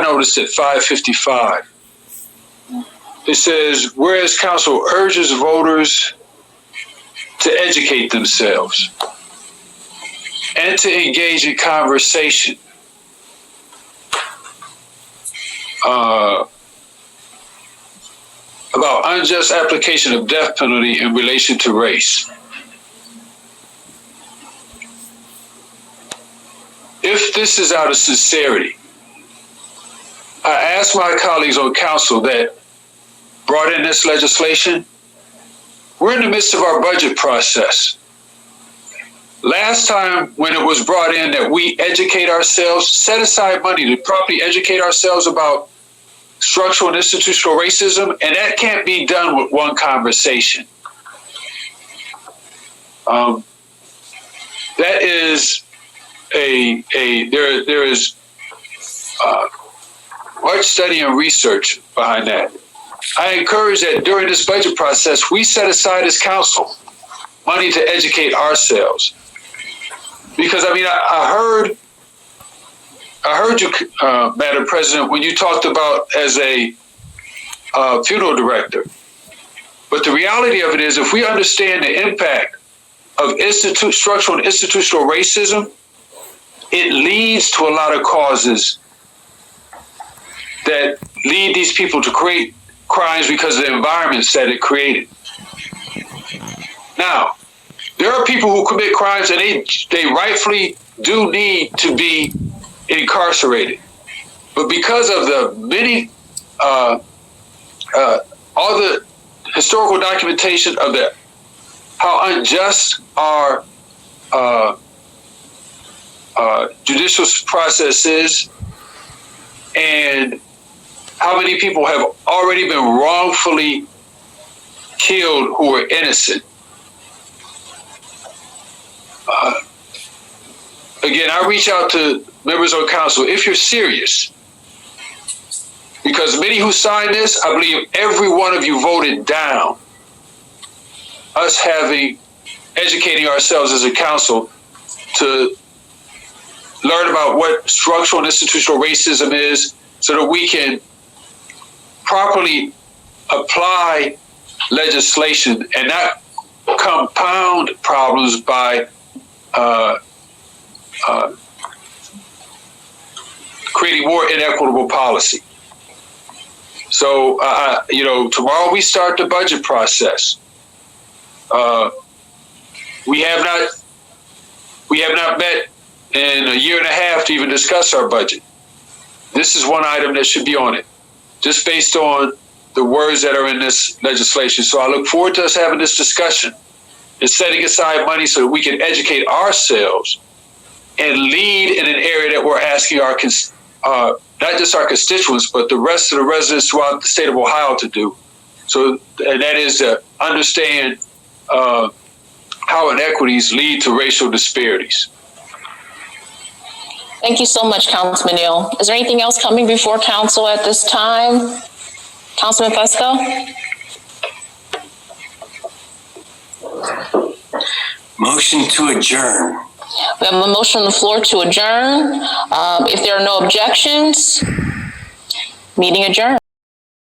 noticed at 555. It says, whereas council urges voters to educate themselves and to engage in conversation about unjust application of death penalty in relation to race. If this is out of sincerity, I ask my colleagues on council that brought in this legislation, we're in the midst of our budget process. Last time when it was brought in that we educate ourselves, set aside money to properly educate ourselves about structural and institutional racism, and that can't be done with one conversation. That is there is much study and research behind that. I encourage that during this budget process, we set aside as council money to educate ourselves. Because I heard you, Madam President, when you talked about as a funeral director. But the reality of it is, if we understand the impact of structural and institutional racism, it leads to a lot of causes that lead these people to create crimes because of the environments that it created. Now, there are people who commit crimes and they rightfully do need to be incarcerated. But because of the many, all the historical documentation of how unjust our judicial process is, and how many people have already been wrongfully killed who were innocent. Again, I reach out to members on council, if you're serious, because many who signed this, I believe every one of you voted down us educating ourselves as a council to learn about what structural and institutional racism is so that we can properly apply legislation and not compound problems by creating more inequitable policy. So, tomorrow we start the budget process. We have not met in a year and a half to even discuss our budget. This is one item that should be on it, just based on the words that are in this legislation. So I look forward to us having this discussion and setting aside money so that we can educate ourselves and lead in an area that we're asking our not just our constituents, but the rest of the residents throughout the state of Ohio to do. So, and that is to understand how inequities lead to racial disparities. Thank you so much, Councilman Neal. Is there anything else coming before council at this time? Councilman Fusco? Motion to adjourn. We have a motion on the floor to adjourn. If there are no objections, meeting adjourned.